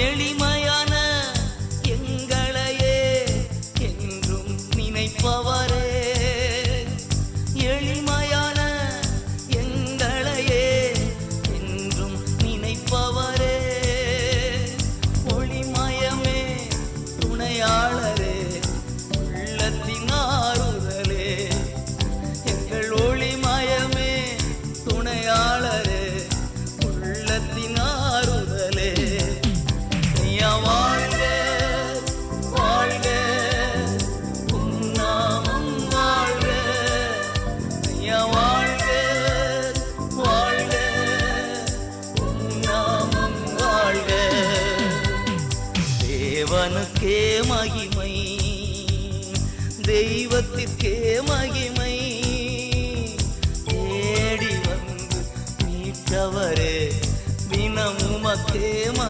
எளிமையான எங்களையே என்றும் நினைப்பவரே, எளிமையான எங்களையே என்றும் நினைப்பவரே, ஒளிமயமே துணையாளரே, உள்ளத்தின் ஆறுதலே, எங்கள் ஒளிமயமே துணையாளரே, உள்ளத்தின் ஆறுதலே. ஐயா வாழ்க வாழ்க உம் நாமம் வாழ்க, ஐயா வாழ்க வாழ்க உம் நாமம் வாழ்க. தேவனுக்கே மகிமை, தெய்வத்திற்கே மகிமை, தேடி வந்து மீட்டவரே தினமும் உமக்கே